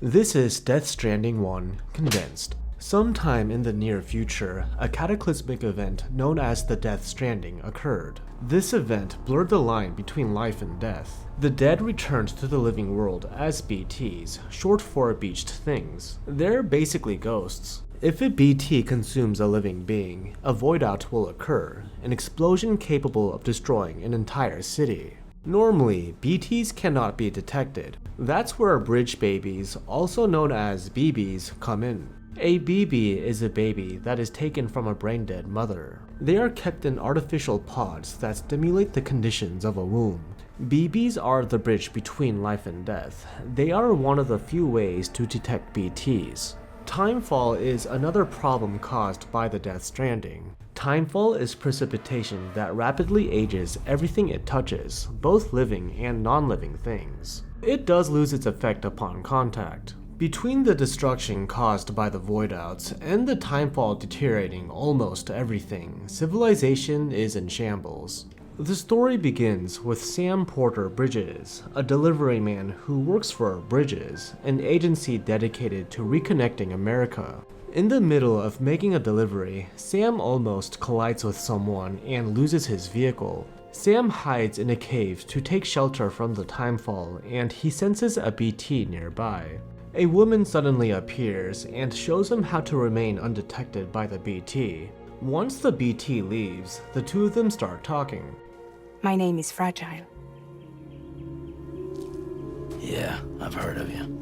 This is Death Stranding 1, Condensed. Sometime in the near future, a cataclysmic event known as the Death Stranding occurred. This event blurred the line between life and death. The dead returned to the living world as BTs, short for beached things. They're basically ghosts. If a BT consumes a living being, a void-out will occur, an explosion capable of destroying an entire city. Normally, BTs cannot be detected. That's where bridge babies, also known as BBs, come in. A BB is a baby that is taken from a brain-dead mother. They are kept in artificial pods that stimulate the conditions of a womb. BBs are the bridge between life and death. They are one of the few ways to detect BTs. Timefall is another problem caused by the Death Stranding. Timefall is precipitation that rapidly ages everything it touches, both living and non-living things. It does lose its effect upon contact. Between the destruction caused by the void-outs and the timefall deteriorating almost everything, civilization is in shambles. The story begins with Sam Porter Bridges, a delivery man who works for Bridges, an agency dedicated to reconnecting America. In the middle of making a delivery, Sam almost collides with someone and loses his vehicle. Sam hides in a cave to take shelter from the timefall, and he senses a BT nearby. A woman suddenly appears and shows him how to remain undetected by the BT. Once the BT leaves, the two of them start talking. My name is Fragile. Yeah, I've heard of you.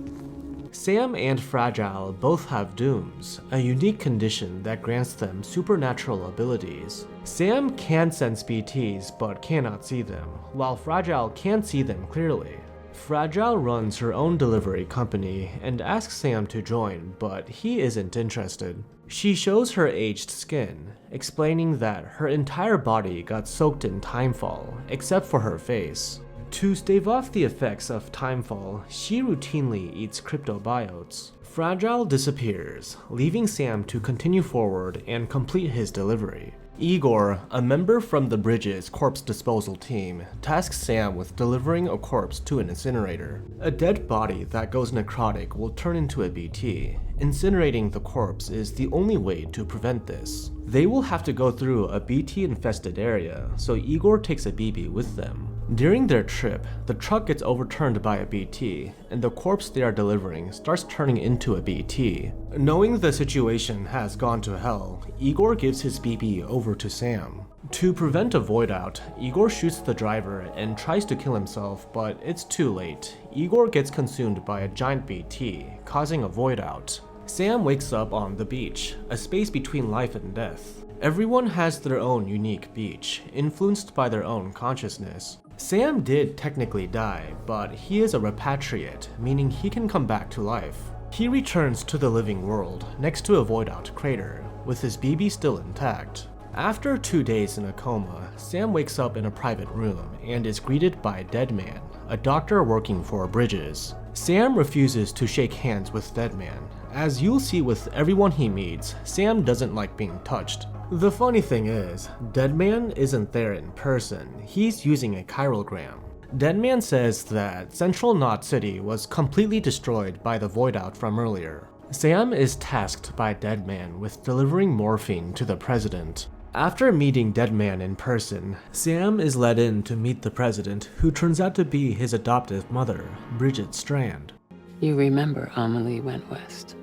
Sam and Fragile both have dooms, a unique condition that grants them supernatural abilities. Sam can sense BTs but cannot see them, while Fragile can see them clearly. Fragile runs her own delivery company and asks Sam to join, but he isn't interested. She shows her aged skin, explaining that her entire body got soaked in timefall, except for her face. To stave off the effects of timefall, she routinely eats cryptobiotes. Fragile disappears, leaving Sam to continue forward and complete his delivery. Igor, a member from the Bridges corpse disposal team, tasks Sam with delivering a corpse to an incinerator. A dead body that goes necrotic will turn into a BT. Incinerating the corpse is the only way to prevent this. They will have to go through a BT-infested area, so Igor takes a BB with them. During their trip, the truck gets overturned by a BT, and the corpse they are delivering starts turning into a BT. Knowing the situation has gone to hell, Igor gives his BB over to Sam. To prevent a void-out, Igor shoots the driver and tries to kill himself, but it's too late. Igor gets consumed by a giant BT, causing a void-out. Sam wakes up on the beach, a space between life and death. Everyone has their own unique beach, influenced by their own consciousness. Sam did technically die, but he is a repatriate, meaning he can come back to life. He returns to the living world, next to a void-out crater, with his BB still intact. After 2 days in a coma, Sam wakes up in a private room and is greeted by Deadman, a doctor working for Bridges. Sam refuses to shake hands with Deadman. As you'll see with everyone he meets, Sam doesn't like being touched. The funny thing is, Deadman isn't there in person, he's using a chirogram. Deadman says that Central Knot City was completely destroyed by the void-out from earlier. Sam is tasked by Deadman with delivering morphine to the president. After meeting Deadman in person, Sam is let in to meet the president, who turns out to be his adoptive mother, Bridget Strand. You remember Amelie went west.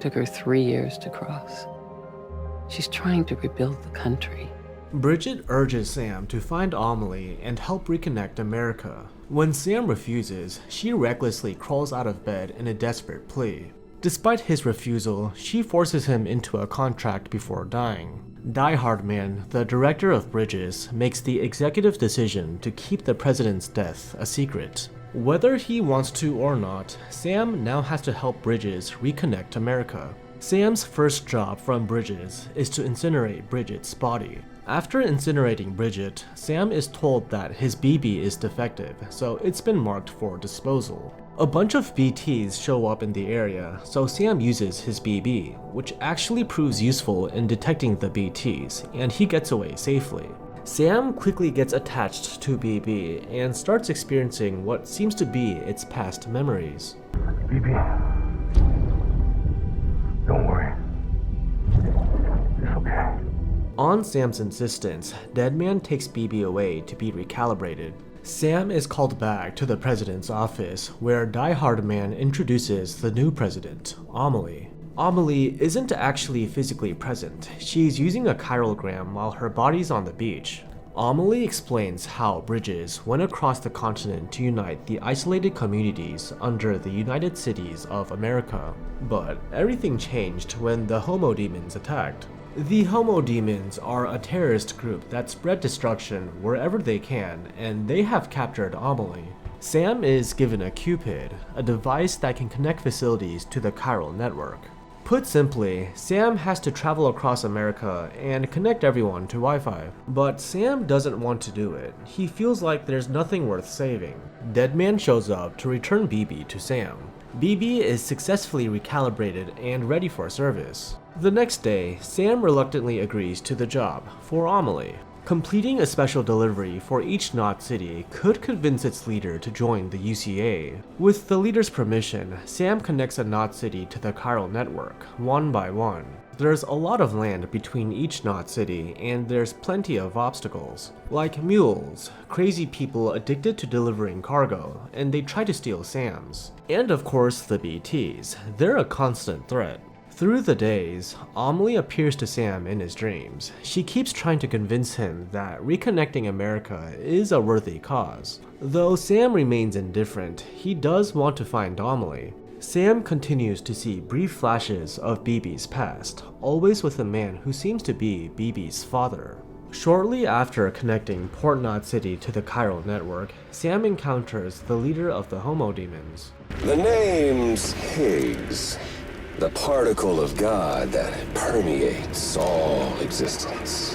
Took her 3 years to cross. She's trying to rebuild the country. Bridget urges Sam to find Amelie and help reconnect America. When Sam refuses, she recklessly crawls out of bed in a desperate plea. Despite his refusal, she forces him into a contract before dying. Die Hard Man, the director of Bridges, makes the executive decision to keep the president's death a secret. Whether he wants to or not, Sam now has to help Bridges reconnect America. Sam's first job from Bridges is to incinerate Bridget's body. After incinerating Bridget, Sam is told that his BB is defective, so it's been marked for disposal. A bunch of BTs show up in the area, so Sam uses his BB, which actually proves useful in detecting the BTs, and he gets away safely. Sam quickly gets attached to BB and starts experiencing what seems to be its past memories. BB, don't worry. It's okay. On Sam's insistence, Deadman takes BB away to be recalibrated. Sam is called back to the president's office, where Die Hard Man introduces the new president, Amelie. Amelie isn't actually physically present. She's using a chiralgram while her body's on the beach. Amelie explains how bridges went across the continent to unite the isolated communities under the United Cities of America. But everything changed when the Homo Demons attacked. The Homo Demons are a terrorist group that spread destruction wherever they can, and they have captured Amelie. Sam is given a Cupid, a device that can connect facilities to the chiral network. Put simply, Sam has to travel across America and connect everyone to Wi-Fi. But Sam doesn't want to do it. He feels like there's nothing worth saving. Deadman shows up to return BB to Sam. BB is successfully recalibrated and ready for service. The next day, Sam reluctantly agrees to the job for Amelie. Completing a special delivery for each Knot City could convince its leader to join the UCA. With the leader's permission, Sam connects a Knot City to the chiral network, one by one. There's a lot of land between each Knot City, and there's plenty of obstacles. Like mules, crazy people addicted to delivering cargo, and they try to steal Sam's. And of course the BTs, they're a constant threat. Through the days, Amelie appears to Sam in his dreams. She keeps trying to convince him that reconnecting America is a worthy cause. Though Sam remains indifferent, he does want to find Amelie. Sam continues to see brief flashes of BB's past, always with a man who seems to be BB's father. Shortly after connecting Port Knot City to the chiral network, Sam encounters the leader of the Homo Demons. The name's Higgs. The particle of God that permeates all existence.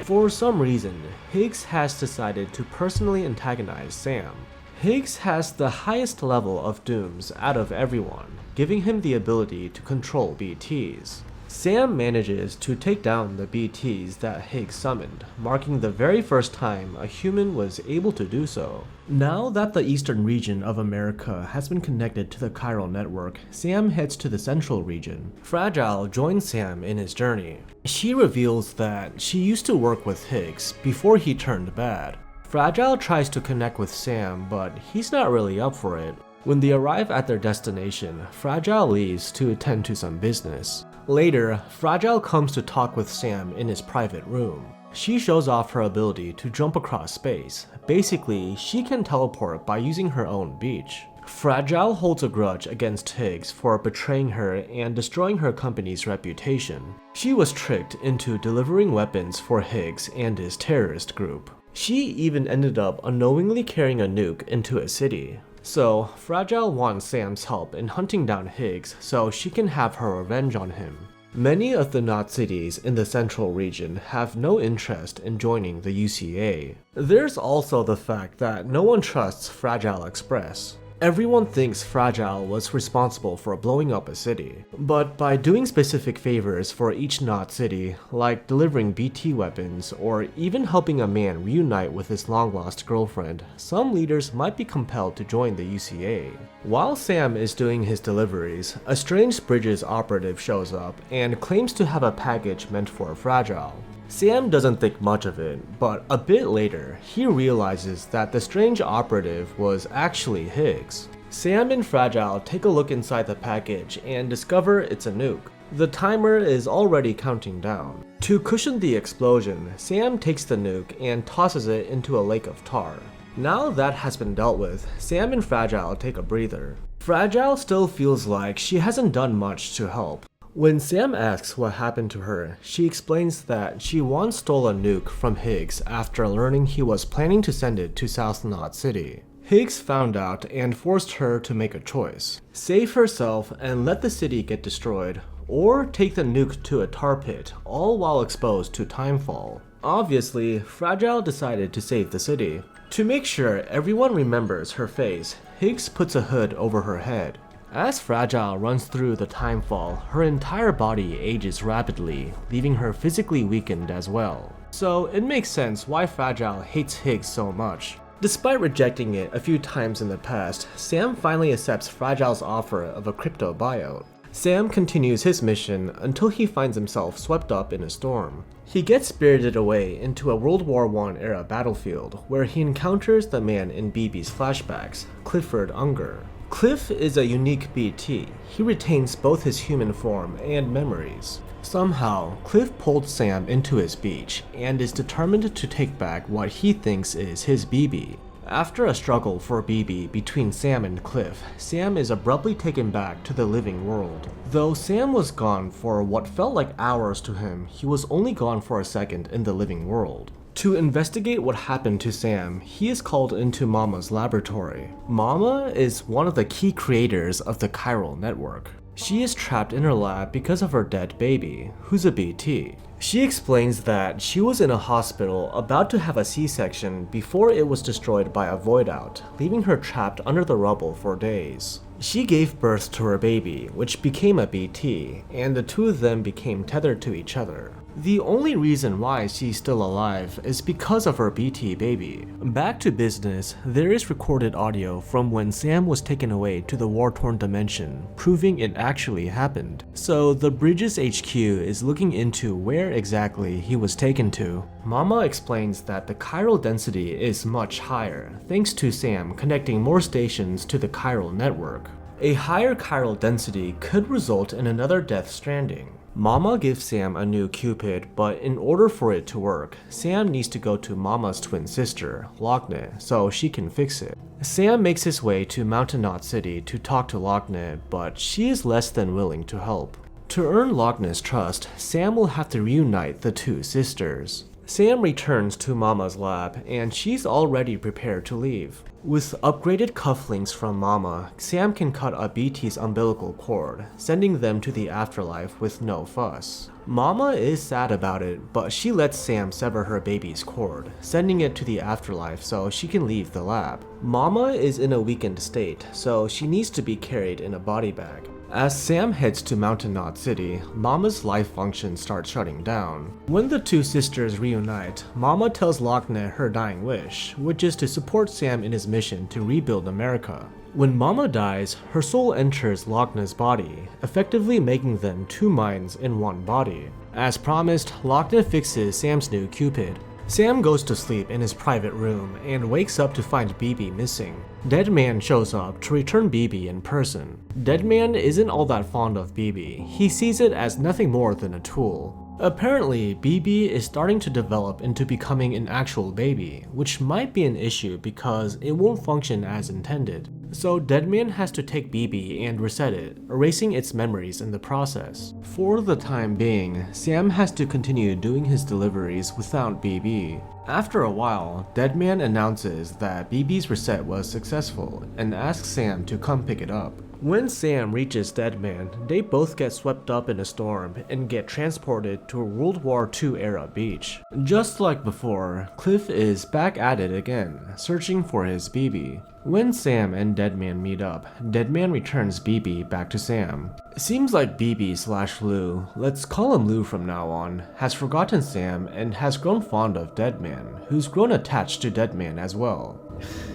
For some reason, Higgs has decided to personally antagonize Sam. Higgs has the highest level of dooms out of everyone, giving him the ability to control BTs. Sam manages to take down the BTs that Higgs summoned, marking the very first time a human was able to do so. Now that the eastern region of America has been connected to the chiral network, Sam heads to the central region. Fragile joins Sam in his journey. She reveals that she used to work with Higgs before he turned bad. Fragile tries to connect with Sam, but he's not really up for it. When they arrive at their destination, Fragile leaves to attend to some business. Later, Fragile comes to talk with Sam in his private room. She shows off her ability to jump across space. Basically, she can teleport by using her own beach. Fragile holds a grudge against Higgs for betraying her and destroying her company's reputation. She was tricked into delivering weapons for Higgs and his terrorist group. She even ended up unknowingly carrying a nuke into a city. So, Fragile wants Sam's help in hunting down Higgs so she can have her revenge on him. Many of the Knot cities in the central region have no interest in joining the UCA. There's also the fact that no one trusts Fragile Express. Everyone thinks Fragile was responsible for blowing up a city, but by doing specific favors for each Knot city, like delivering BT weapons or even helping a man reunite with his long-lost girlfriend, some leaders might be compelled to join the UCA. While Sam is doing his deliveries, a strange Bridges operative shows up and claims to have a package meant for Fragile. Sam doesn't think much of it, but a bit later, he realizes that the strange operative was actually Higgs. Sam and Fragile take a look inside the package and discover it's a nuke. The timer is already counting down. To cushion the explosion, Sam takes the nuke and tosses it into a lake of tar. Now that has been dealt with, Sam and Fragile take a breather. Fragile still feels like she hasn't done much to help. When Sam asks what happened to her, she explains that she once stole a nuke from Higgs after learning he was planning to send it to South Knot City. Higgs found out and forced her to make a choice: save herself and let the city get destroyed, or take the nuke to a tar pit, all while exposed to timefall. Obviously, Fragile decided to save the city. To make sure everyone remembers her face, Higgs puts a hood over her head. As Fragile runs through the timefall, her entire body ages rapidly, leaving her physically weakened as well. So it makes sense why Fragile hates Higgs so much. Despite rejecting it a few times in the past, Sam finally accepts Fragile's offer of a crypto buyout. Sam continues his mission until he finds himself swept up in a storm. He gets spirited away into a World War I era battlefield where he encounters the man in BB's flashbacks, Clifford Unger. Cliff is a unique BT. He retains both his human form and memories. Somehow, Cliff pulled Sam into his beach and is determined to take back what he thinks is his BB. After a struggle for BB between Sam and Cliff, Sam is abruptly taken back to the living world. Though Sam was gone for what felt like hours to him, he was only gone for a second in the living world. To investigate what happened to Sam, he is called into Mama's laboratory. Mama is one of the key creators of the chiral network. She is trapped in her lab because of her dead baby, who's a BT. She explains that she was in a hospital about to have a C-section before it was destroyed by a void out, leaving her trapped under the rubble for days. She gave birth to her baby, which became a BT, and the two of them became tethered to each other. The only reason why she's still alive is because of her BT baby. Back to business, there is recorded audio from when Sam was taken away to the war-torn dimension, proving it actually happened. So the Bridges HQ is looking into where exactly he was taken to. Mama explains that the chiral density is much higher, thanks to Sam connecting more stations to the chiral network. A higher chiral density could result in another Death Stranding. Mama gives Sam a new Cupid, but in order for it to work, Sam needs to go to Mama's twin sister, Lochne, so she can fix it. Sam makes his way to Mountain Knot City to talk to Lochne, but she is less than willing to help. To earn Lochne's trust, Sam will have to reunite the two sisters. Sam returns to Mama's lab, and she's already prepared to leave. With upgraded cufflinks from Mama, Sam can cut a BT's umbilical cord, sending them to the afterlife with no fuss. Mama is sad about it, but she lets Sam sever her baby's cord, sending it to the afterlife so she can leave the lab. Mama is in a weakened state, so she needs to be carried in a body bag. As Sam heads to Mountain Knot City, Mama's life function starts shutting down. When the two sisters reunite, Mama tells Lochne her dying wish, which is to support Sam in his mission to rebuild America. When Mama dies, her soul enters Lochne's body, effectively making them two minds in one body. As promised, Lochne fixes Sam's new Cupid. Sam goes to sleep in his private room and wakes up to find BB missing. Deadman shows up to return BB in person. Deadman isn't all that fond of BB. He sees it as nothing more than a tool. Apparently, BB is starting to develop into becoming an actual baby, which might be an issue because it won't function as intended. So Deadman has to take BB and reset it, erasing its memories in the process. For the time being, Sam has to continue doing his deliveries without BB. After a while, Deadman announces that BB's reset was successful and asks Sam to come pick it up. When Sam reaches Deadman, they both get swept up in a storm and get transported to a World War II era beach. Just like before, Cliff is back at it again, searching for his BB. When Sam and Deadman meet up, Deadman returns BB back to Sam. It seems like BB/Lou, let's call him Lou from now on, has forgotten Sam and has grown fond of Deadman, who's grown attached to Deadman as well.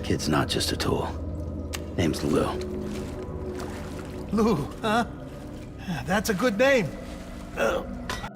Kid's not just a tool. Name's Lou. Lou, huh? That's a good name.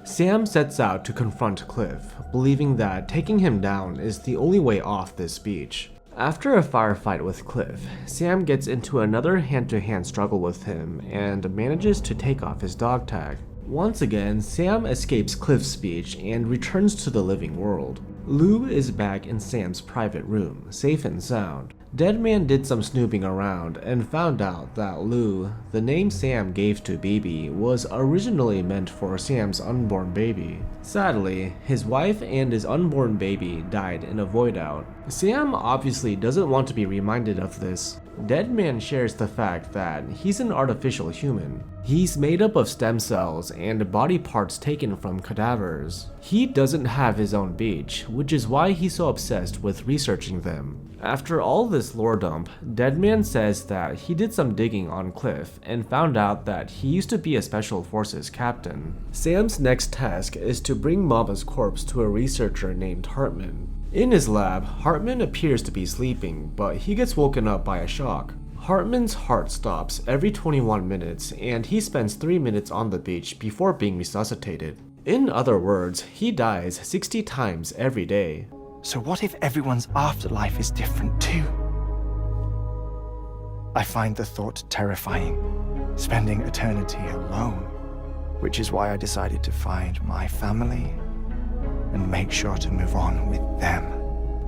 Sam sets out to confront Cliff, believing that taking him down is the only way off this beach. After a firefight with Cliff, Sam gets into another hand-to-hand struggle with him and manages to take off his dog tag. Once again, Sam escapes Cliff's beach and returns to the living world. Lou is back in Sam's private room, safe and sound. Deadman did some snooping around and found out that Lou, the name Sam gave to BB, was originally meant for Sam's unborn baby. Sadly, his wife and his unborn baby died in a void out. Sam obviously doesn't want to be reminded of this. Deadman shares the fact that he's an artificial human. He's made up of stem cells and body parts taken from cadavers. He doesn't have his own beach, which is why he's so obsessed with researching them. After all this this lore dump, Deadman says that he did some digging on Cliff and found out that he used to be a Special Forces captain. Sam's next task is to bring Mama's corpse to a researcher named Hartman. In his lab, Hartman appears to be sleeping, but he gets woken up by a shock. Hartman's heart stops every 21 minutes, and he spends 3 minutes on the beach before being resuscitated. In other words, he dies 60 times every day. So what if everyone's afterlife is different too? I find the thought terrifying, spending eternity alone, which is why I decided to find my family and make sure to move on with them.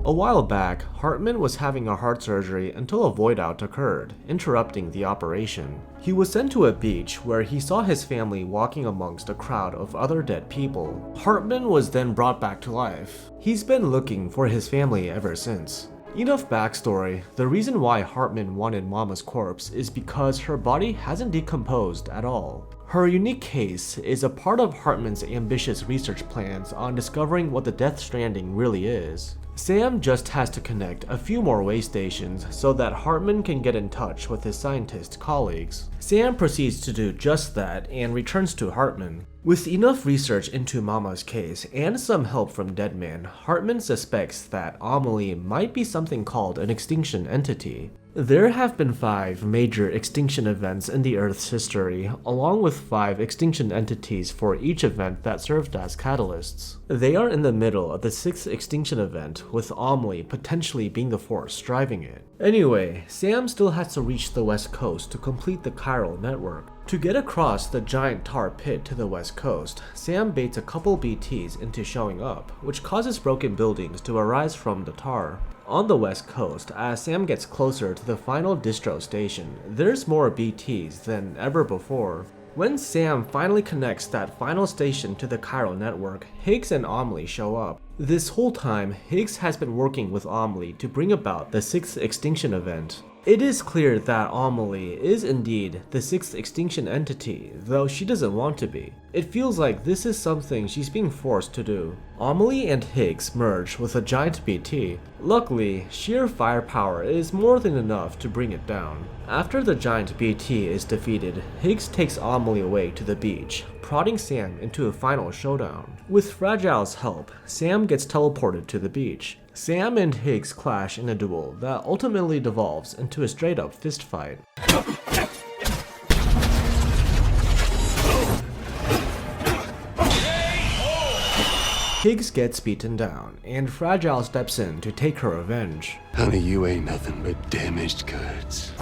A while back, Hartman was having a heart surgery until a void out occurred, interrupting the operation. He was sent to a beach where he saw his family walking amongst a crowd of other dead people. Hartman was then brought back to life. He's been looking for his family ever since. Enough backstory, the reason why Hartman wanted Mama's corpse is because her body hasn't decomposed at all. Her unique case is a part of Hartman's ambitious research plans on discovering what the Death Stranding really is. Sam just has to connect a few more way stations so that Hartman can get in touch with his scientist colleagues. Sam proceeds to do just that and returns to Hartman. With enough research into Mama's case and some help from Deadman, Hartman suspects that Amelie might be something called an extinction entity. There have been 5 major extinction events in the Earth's history, along with 5 extinction entities for each event that served as catalysts. They are in the middle of the 6th extinction event, with Amelie potentially being the force driving it. Anyway, Sam still has to reach the west coast to complete the chiral network. To get across the giant tar pit to the west coast, Sam baits a couple BTs into showing up, which causes broken buildings to arise from the tar. On the west coast, as Sam gets closer to the final distro station, there's more BTs than ever before. When Sam finally connects that final station to the chiral network, Higgs and Amelie show up. This whole time, Higgs has been working with Amelie to bring about the 6th extinction event. It is clear that Amelie is indeed the 6th extinction entity, though she doesn't want to be. It feels like this is something she's being forced to do. Amelie and Higgs merge with a giant BT. Luckily, sheer firepower is more than enough to bring it down. After the giant BT is defeated, Higgs takes Amelie away to the beach, prodding Sam into a final showdown. With Fragile's help, Sam gets teleported to the beach. Sam and Higgs clash in a duel that ultimately devolves into a straight-up fistfight. Higgs gets beaten down, and Fragile steps in to take her revenge. Honey, you ain't nothing but damaged goods.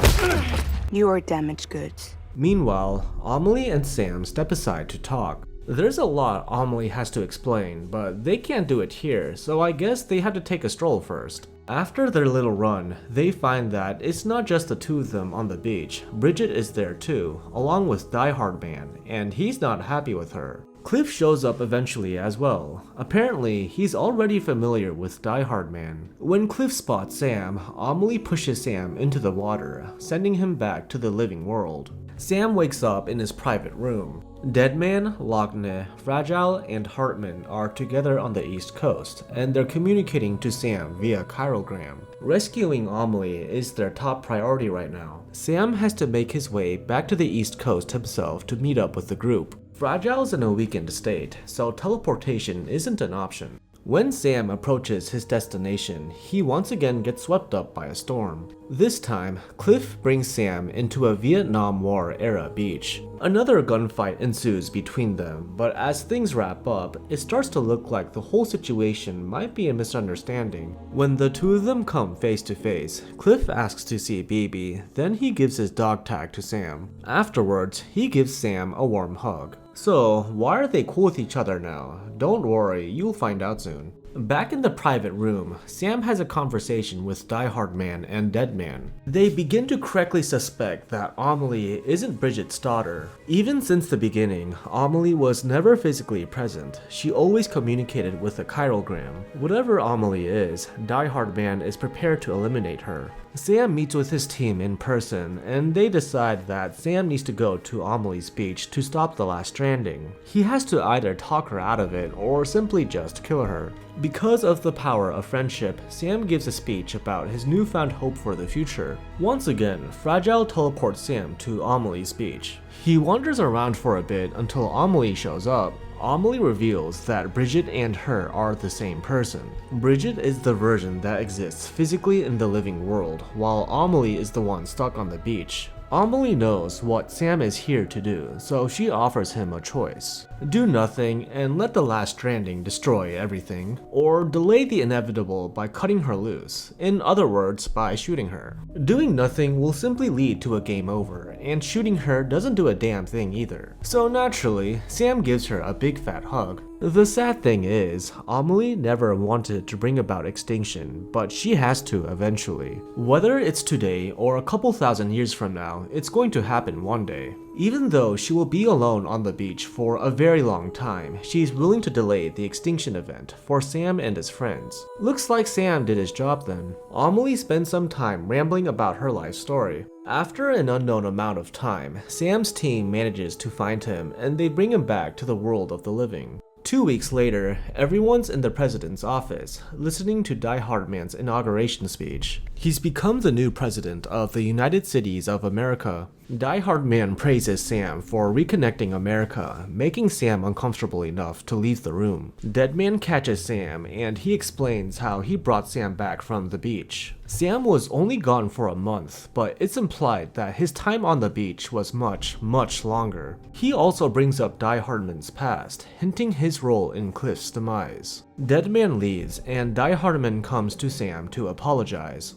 You are damaged goods. Meanwhile, Amelie and Sam step aside to talk. There's a lot Amelie has to explain, but they can't do it here, so I guess they have to take a stroll first. After their little run, they find that it's not just the two of them on the beach. Bridget is there too, along with Die Hard Man, and he's not happy with her. Cliff shows up eventually as well. Apparently, he's already familiar with Die Hard Man. When Cliff spots Sam, Amelie pushes Sam into the water, sending him back to the living world. Sam wakes up in his private room. Deadman, Logne, Fragile, and Hartman are together on the East Coast, and they're communicating to Sam via chirogram. Rescuing Amelie is their top priority right now. Sam has to make his way back to the East Coast himself to meet up with the group. Fragile's in a weakened state, so teleportation isn't an option. When Sam approaches his destination, he once again gets swept up by a storm. This time, Cliff brings Sam into a Vietnam War era beach. Another gunfight ensues between them, but as things wrap up, it starts to look like the whole situation might be a misunderstanding. When the two of them come face to face, Cliff asks to see BB, then he gives his dog tag to Sam. Afterwards, he gives Sam a warm hug. So, why are they cool with each other now? Don't worry, you'll find out soon. Back in the private room, Sam has a conversation with Die Hard Man and Deadman. They begin to correctly suspect that Amelie isn't Bridget's daughter. Even since the beginning, Amelie was never physically present. She always communicated with a chirogram. Whatever Amelie is, Die Hard Man is prepared to eliminate her. Sam meets with his team in person, and they decide that Sam needs to go to Amelie's beach to stop the last stranding. He has to either talk her out of it or simply just kill her. Because of the power of friendship, Sam gives a speech about his newfound hope for the future. Once again, Fragile teleports Sam to Amelie's beach. He wanders around for a bit until Amelie shows up. Amelie reveals that Bridget and her are the same person. Bridget is the version that exists physically in the living world, while Amelie is the one stuck on the beach. Amelie knows what Sam is here to do, so she offers him a choice. Do nothing and let the last stranding destroy everything, or delay the inevitable by cutting her loose, in other words, by shooting her. Doing nothing will simply lead to a game over, and shooting her doesn't do a damn thing either. So naturally, Sam gives her a big fat hug. The sad thing is, Amelie never wanted to bring about extinction, but she has to eventually. Whether it's today or a couple thousand years from now, it's going to happen one day. Even though she will be alone on the beach for a very long time, she's willing to delay the extinction event for Sam and his friends. Looks like Sam did his job then. Amelie spends some time rambling about her life story. After an unknown amount of time, Sam's team manages to find him and they bring him back to the world of the living. 2 weeks later, everyone's in the president's office, listening to Die Hard Man's inauguration speech. He's become the new president of the United Cities of America. Die Hard Man praises Sam for reconnecting America, making Sam uncomfortable enough to leave the room. Dead Man catches Sam, and he explains how he brought Sam back from the beach. Sam was only gone for a month, but it's implied that his time on the beach was much, much longer. He also brings up Die Hardman's past, hinting his role in Cliff's demise. Dead Man leaves, and Die Hardman comes to Sam to apologize.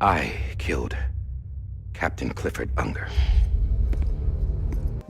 I killed Captain Clifford Unger.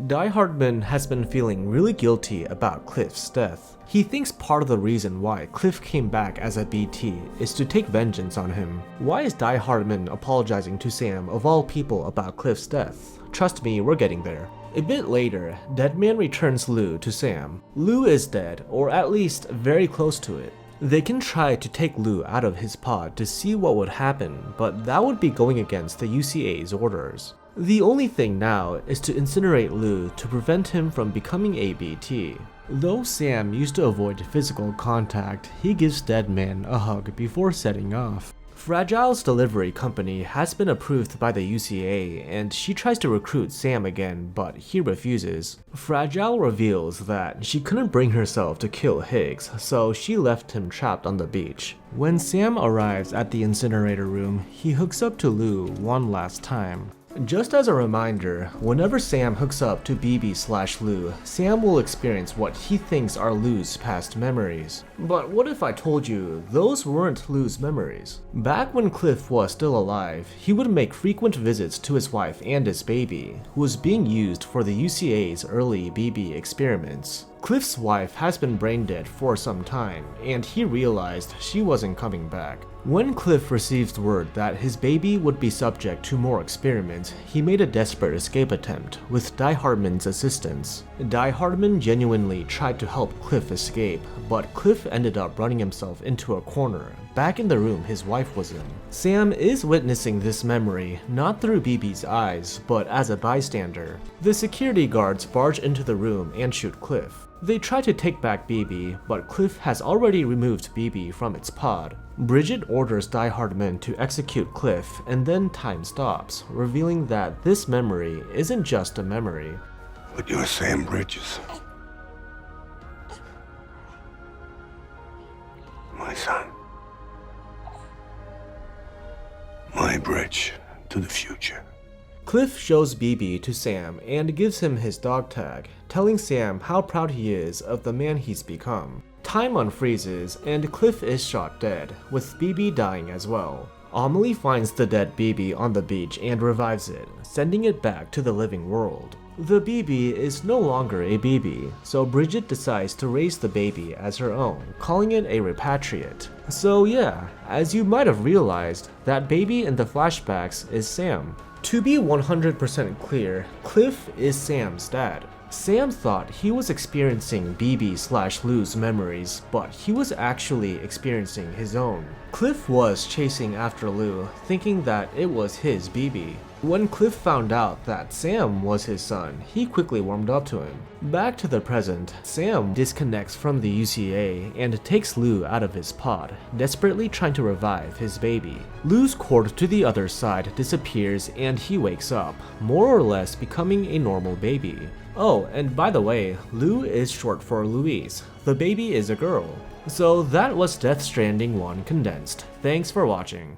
Die Hardman has been feeling really guilty about Cliff's death. He thinks part of the reason why Cliff came back as a BT is to take vengeance on him. Why is Die Hardman apologizing to Sam of all people about Cliff's death? Trust me, we're getting there. A bit later, Deadman returns Lou to Sam. Lou is dead, or at least very close to it. They can try to take Lou out of his pod to see what would happen, but that would be going against the UCA's orders. The only thing now is to incinerate Lou to prevent him from becoming a BT. Though Sam used to avoid physical contact, he gives Deadman a hug before setting off. Fragile's delivery company has been approved by the UCA, and she tries to recruit Sam again, but he refuses. Fragile reveals that she couldn't bring herself to kill Higgs, so she left him trapped on the beach. When Sam arrives at the incinerator room, he hooks up to Lou one last time. Just as a reminder, whenever Sam hooks up to BB/Lou, Sam will experience what he thinks are Lou's past memories. But what if I told you those weren't Lou's memories? Back when Cliff was still alive, he would make frequent visits to his wife and his baby, who was being used for the UCA's early BB experiments. Cliff's wife has been brain dead for some time, and he realized she wasn't coming back. When Cliff received word that his baby would be subject to more experiments, he made a desperate escape attempt with Die Hardman's assistance. Die Hardman genuinely tried to help Cliff escape, but Cliff ended up running himself into a corner, back in the room his wife was in. Sam is witnessing this memory, not through BB's eyes, but as a bystander. The security guards barge into the room and shoot Cliff. They try to take back BB, but Cliff has already removed BB from its pod. Bridget orders Die Hardman to execute Cliff, and then time stops, revealing that this memory isn't just a memory. But you're Sam Bridges. My son. My bridge to the future. Cliff shows BB to Sam and gives him his dog tag, telling Sam how proud he is of the man he's become. Time unfreezes and Cliff is shot dead, with BB dying as well. Amelie finds the dead BB on the beach and revives it, sending it back to the living world. The BB is no longer a BB, so Bridget decides to raise the baby as her own, calling it a repatriate. So yeah, as you might have realized, that baby in the flashbacks is Sam. To be 100% clear, Cliff is Sam's dad. Sam thought he was experiencing BB/Lou's memories, but he was actually experiencing his own. Cliff was chasing after Lou, thinking that it was his BB. When Cliff found out that Sam was his son, he quickly warmed up to him. Back to the present, Sam disconnects from the UCA and takes Lou out of his pod, desperately trying to revive his baby. Lou's cord to the other side disappears and he wakes up, more or less becoming a normal baby. Oh, and by the way, Lou is short for Louise. The baby is a girl. So that was Death Stranding 1 Condensed. Thanks for watching.